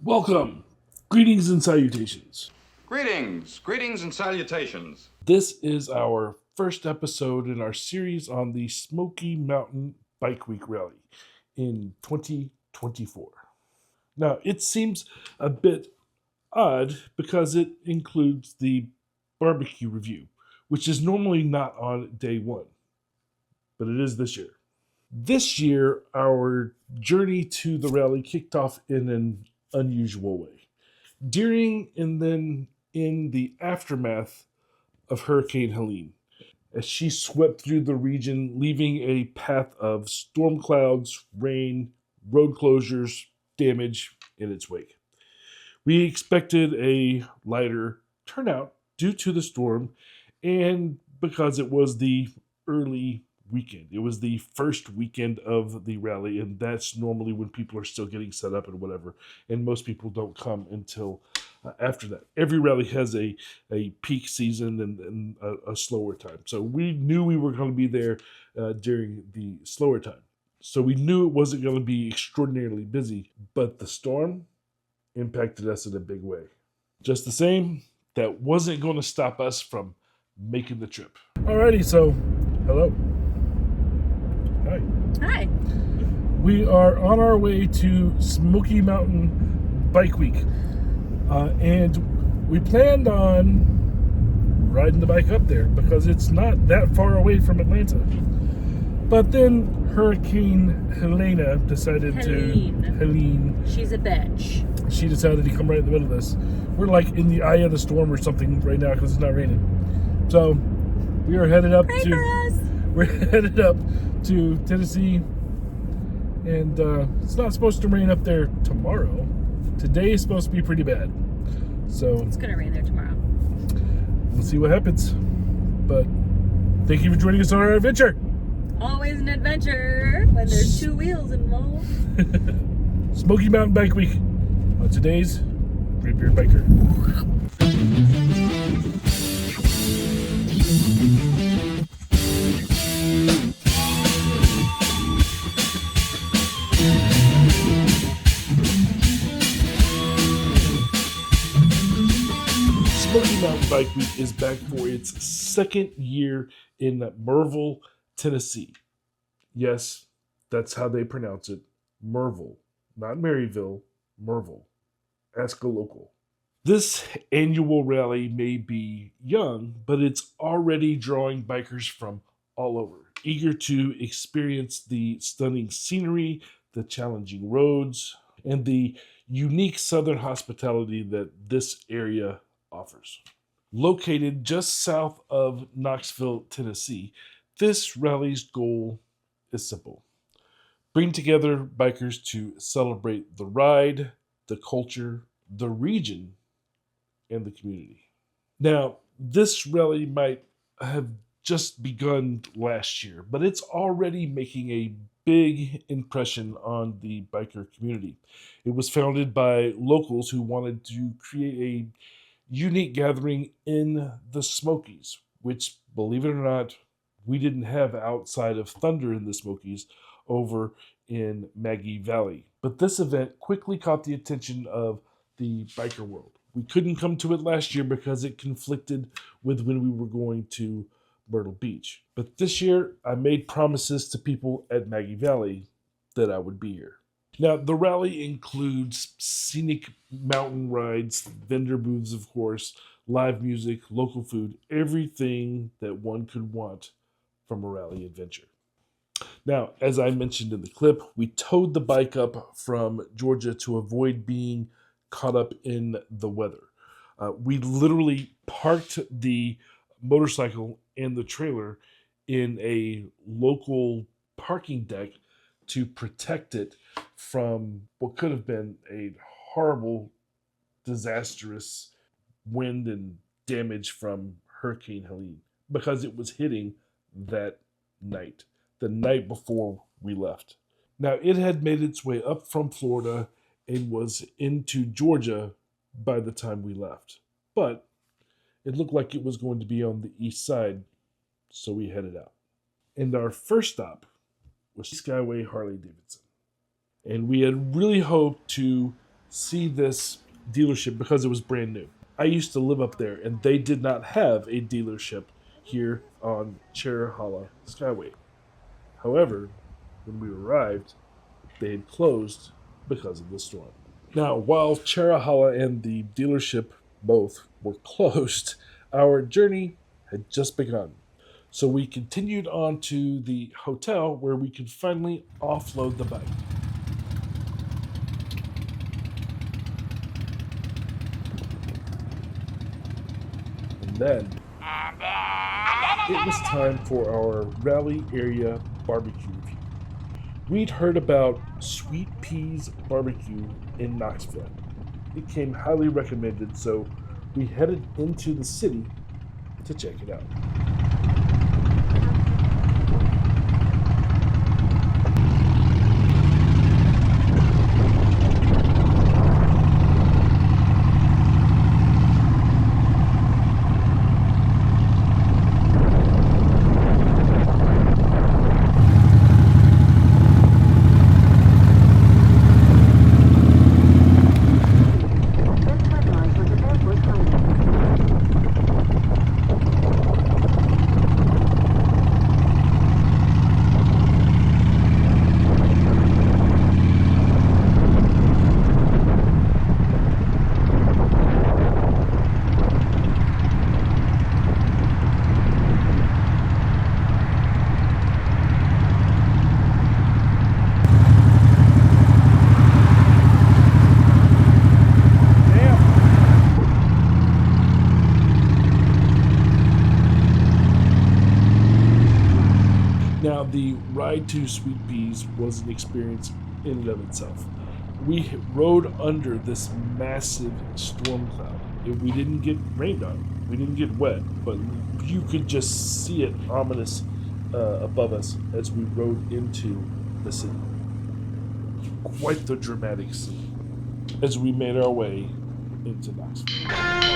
Welcome. Greetings and salutations. Greetings and salutations. This is our first episode in our series on the Smoky Mountain Bike Week Rally in 2024. Now, it seems a bit odd because it includes the barbecue review, which is normally not on day one, but it is this year. This year, our journey to the rally kicked off in an unusual way. During and then in the aftermath of Hurricane Helene, as she swept through the region, leaving a path of storm clouds, rain, road closures, damage in its wake. We expected a lighter turnout due to the storm and because it was the early weekend. It was the first weekend of the rally, and that's normally when people are still getting set up and whatever, and most people don't come until after that. Every rally has a peak season and a slower time. So we knew we were going to be there during the slower time. So we knew it wasn't going to be extraordinarily busy, but the storm impacted us in a big way. Just the same, that wasn't going to stop us from making the trip. Alrighty, so hello. Hi. Hi. We are on our way to Smoky Mountain Bike Week. And we planned on riding the bike up there because it's not that far away from Atlanta. But then Hurricane Helene decided Helene. She's a bitch. She decided to come right in the middle of this. We're like in the eye of the storm or something right now because it's not raining. So we are headed up Pray for us. We're headed up to Tennessee, and it's not supposed to rain up there tomorrow. Today is supposed to be pretty bad, so It's gonna rain there tomorrow. we'll see what happens. But thank you for joining us on our adventure. Always an adventure when there's two wheels involved. Smoky Mountain Bike Week on today's Great Beard Biker. Smoky Mountain Bike Week is back for its second year in Merville, Tennessee. Yes, that's how they pronounce it. Merville. Not Maryville, Merville. Ask a local. This annual rally may be young, but it's already drawing bikers from all over, eager to experience the stunning scenery, the challenging roads, and the unique southern hospitality that this area offers. Located just south of Knoxville, Tennessee, this rally's goal is simple. Bring together bikers to celebrate the ride, the culture, the region, and the community. Now, this rally might have just begun last year, but it's already making a big impression on the biker community. It was founded by locals who wanted to create a unique gathering in the Smokies, which, believe it or not, we didn't have outside of Thunder in the Smokies over in Maggie Valley. But this event quickly caught the attention of the biker world. We couldn't come to it last year because it conflicted with when we were going to Myrtle Beach. But this year, I made promises to people at Maggie Valley that I would be here. Now, the rally includes scenic mountain rides, vendor booths, of course, live music, local food, everything that one could want from a rally adventure. Now, as I mentioned in the clip, we towed the bike up from Georgia to avoid being caught up in the weather. We literally parked the motorcycle and the trailer in a local parking deck to protect it from what could have been a horrible, disastrous wind and damage from Hurricane Helene because it was hitting that night, the night before we left. Now, it had made its way up from Florida and was into Georgia by the time we left. But it looked like it was going to be on the east side, so we headed out. And our first stop was Skyway HarleyDavidson. And we had really hoped to see this dealership because it was brand new. I used to live up there, and they did not have a dealership here on Cherahalla Skyway. However, when we arrived, they had closed because of the storm. Now, while Cherahalla and the dealership both were closed, our journey had just begun. So we continued on to the hotel where we could finally offload the bike. And then it was time for our rally area barbecue review. We'd heard about Sweet Peas BBQ in Knoxville. It came highly recommended, so we headed into the city to check it out. Now, the ride to Sweet Peas was an experience in and of itself. We rode under this massive storm cloud. We didn't get rained on. We didn't get wet, but you could just see it ominous above us as we rode into the city. Quite the dramatic scene as we made our way into Knoxville.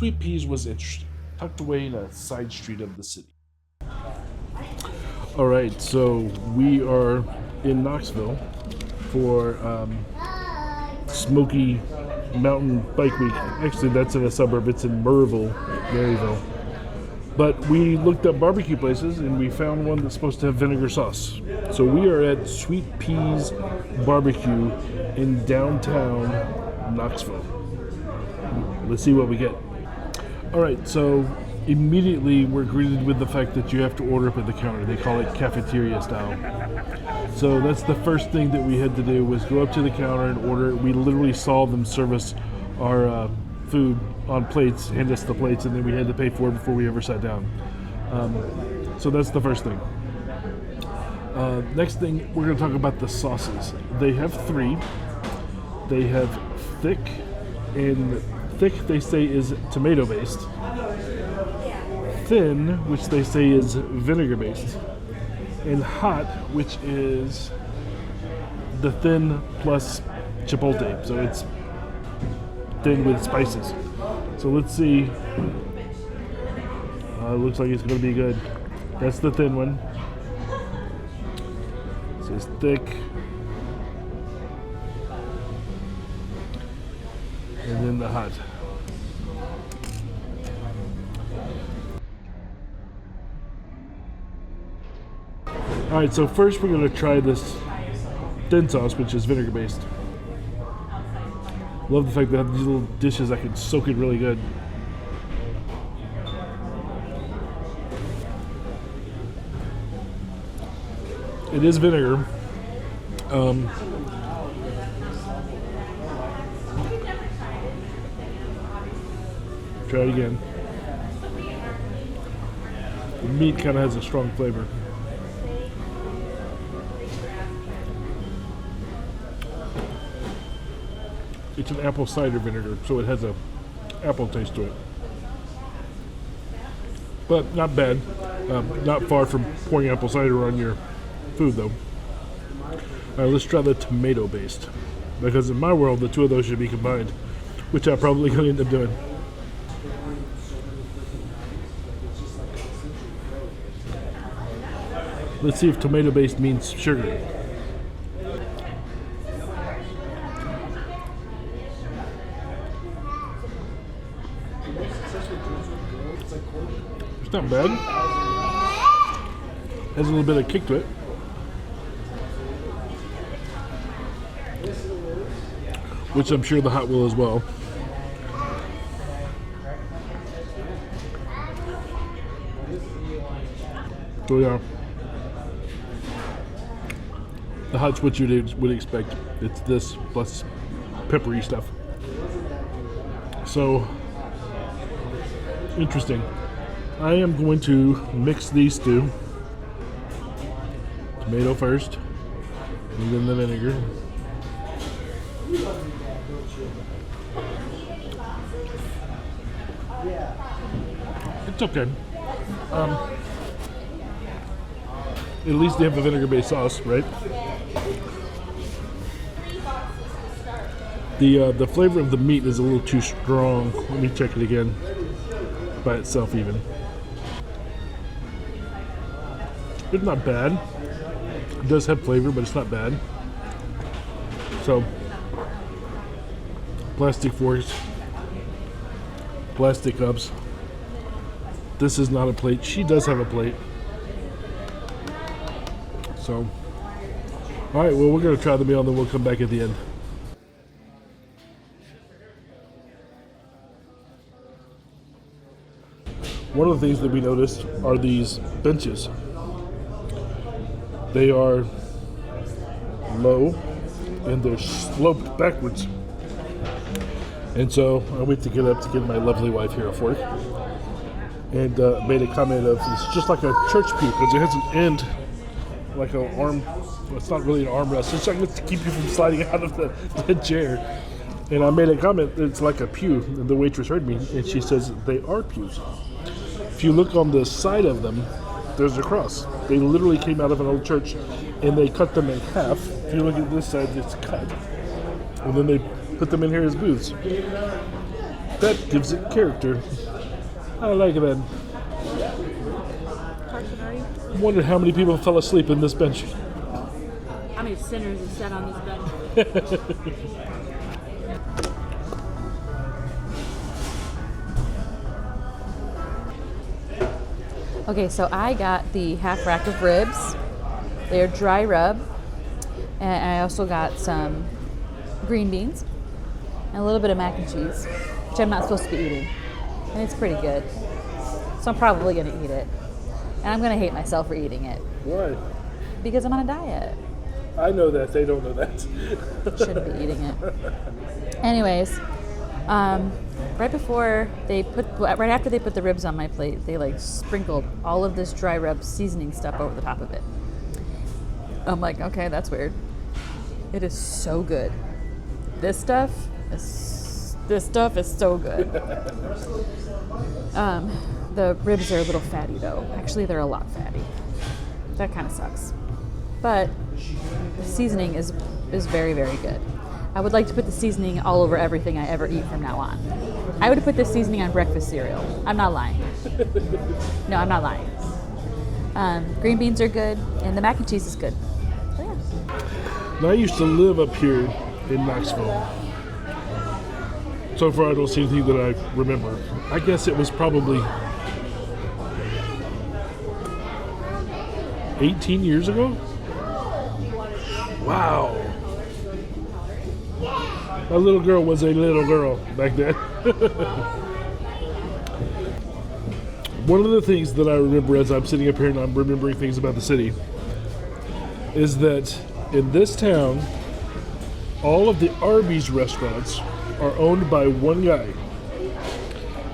Sweet Peas was interesting, tucked away in a side street of the city. All right, so we are in Knoxville for Smoky Mountain Bike Week. Actually, that's in a suburb. It's in Maryville. But we looked up barbecue places and we found one that's supposed to have vinegar sauce. So we are at Sweet Peas BBQ in downtown Knoxville. Let's see what we get. All right, so immediately we're greeted with the fact that you have to order up at the counter. They call it cafeteria style. So that's the first thing that we had to do, was go up to the counter and order. We literally saw them service our food on plates, hand us the plates, and then we had to pay for it before we ever sat down. So that's the first thing. Next thing, we're going to talk about the sauces. They have 3. They have thick, and thick they say is tomato based. Thin, which they say is vinegar based. And hot, which is the thin plus chipotle. So it's thin with spices. So let's see. Looks like it's going to be good. That's the thin one. This is thick. And then the hot. Alright, so first we're going to try this thin sauce, which is vinegar based. Love the fact that I have these little dishes I can soak it really good. It is vinegar. Try it again. The meat kind of has a strong flavor. It's an apple cider vinegar, so it has a apple taste to it. But not bad. Not far from pouring apple cider on your food, though. All right, let's try the tomato based, because in my world, the two of those should be combined, which I'm probably going to end up doing. Let's see if tomato based means sugar. It's not bad. Has a little bit of kick to it. Which I'm sure the hot will as well. So yeah. The hot's what you would expect. It's this plus peppery stuff. So, interesting. I am going to mix these two. Tomato first, and then the vinegar. It's okay. At least they have a vinegar-based sauce, right? The flavor of the meat is a little too strong. Let me check it again. By itself, even. It's not bad. It does have flavor, but it's not bad. So, plastic forks, plastic cups. This is not a plate. She does have a plate. So, all right, well, we're going to try the meal and then we'll come back at the end. One of the things that we noticed are these benches. They are low and they're sloped backwards. And so I went to get up to give my lovely wife here a fork and made a comment of, it's just like a church pew because it has an end like an arm. Well, it's not really an armrest. It's like to keep you from sliding out of the chair. And I made a comment that it's like a pew, and the waitress heard me, and she says they are pews. If you look on the side of them, there's a cross. They literally came out of an old church, and they cut them in half. If you look at this side, it's cut. And then they put them in here as booths. That gives it character. I like that. Carson, are you? I wondered how many people fell asleep in this bench. How many sinners have sat on this bench? Okay, so I got the half rack of ribs. They're dry rub. And I also got some green beans and a little bit of mac and cheese, which I'm not supposed to be eating. And it's pretty good. So I'm probably going to eat it. And I'm going to hate myself for eating it. Why? Because I'm on a diet. I know that. They don't know that. Shouldn't be eating it. Anyways, right after they put the ribs on my plate, they like sprinkled all of this dry rub seasoning stuff over the top of it. I'm like, okay, that's weird. It is so good. This stuff is so good. The ribs are a little fatty though. Actually, they're a lot fatty. That kind of sucks. But the seasoning is very, very good. I would like to put the seasoning all over everything I ever eat from now on. I would put this seasoning on breakfast cereal. I'm not lying. No, I'm not lying. Green beans are good, and the mac and cheese is good. So yeah. Now, I used to live up here in Knoxville. So far, I don't see anything that I remember. I guess it was probably 18 years ago? Wow. My little girl was a little girl back then. One of the things that I remember as I'm sitting up here and I'm remembering things about the city is that in this town, all of the Arby's restaurants are owned by one guy.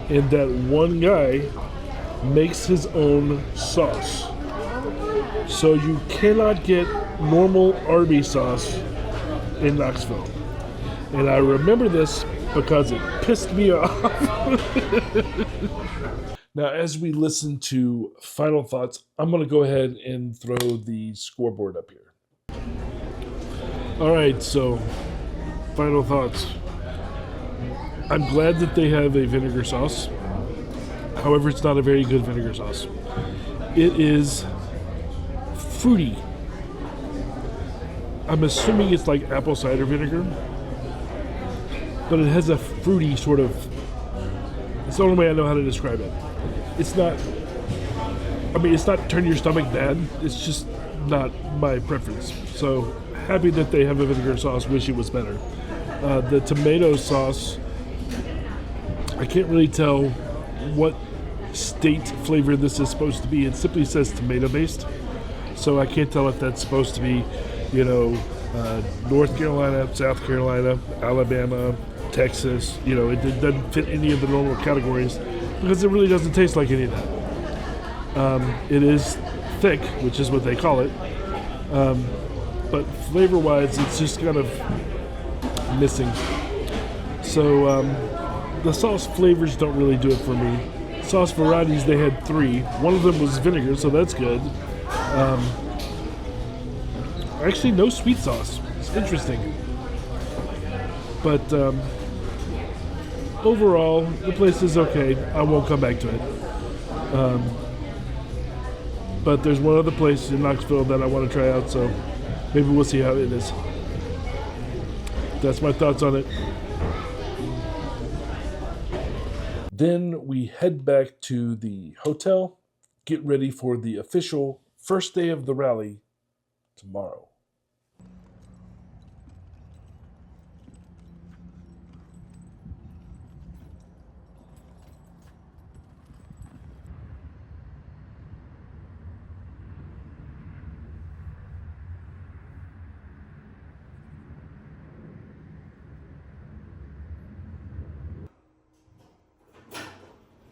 And that one guy makes his own sauce. So you cannot get normal Arby's sauce in Knoxville. And I remember this because it pissed me off. Now, as we listen to final thoughts, I'm going to go ahead and throw the scoreboard up here. All right, so final thoughts. I'm glad that they have a vinegar sauce. However, it's not a very good vinegar sauce. It is fruity. I'm assuming it's like apple cider vinegar, but it has a fruity sort of, it's the only way I know how to describe it. It's not turn your stomach bad, it's just not my preference. So happy that they have a vinegar sauce, wish it was better. The tomato sauce, I can't really tell what state flavor this is supposed to be. It simply says tomato based. So I can't tell if that's supposed to be, North Carolina, South Carolina, Alabama, Texas. It doesn't fit any of the normal categories because it really doesn't taste like any of that. It is thick, which is what they call it. But flavor-wise, it's just kind of missing. So the sauce flavors don't really do it for me. Sauce varieties, they had 3. One of them was vinegar, so that's good. Actually, no sweet sauce. It's interesting. But overall, the place is okay. I won't come back to it. But there's one other place in Knoxville that I want to try out, so maybe we'll see how it is. That's my thoughts on it. Then we head back to the hotel, get ready for the official first day of the rally tomorrow.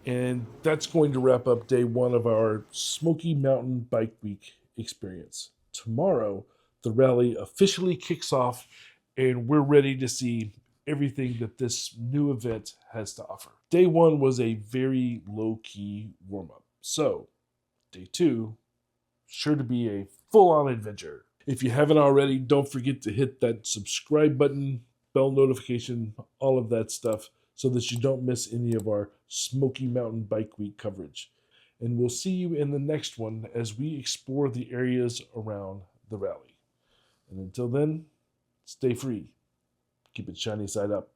And that's going to wrap up day 1 of our Smoky Mountain Bike Week experience. Tomorrow, the rally officially kicks off, and we're ready to see everything that this new event has to offer. Day 1 was a very low-key warm-up. So, day 2, sure to be a full-on adventure. If you haven't already, don't forget to hit that subscribe button, bell notification, all of that stuff, so that you don't miss any of our Smoky Mountain Bike Week coverage. And we'll see you in the next one as we explore the areas around the rally. And until then, stay free. Keep it shiny side up.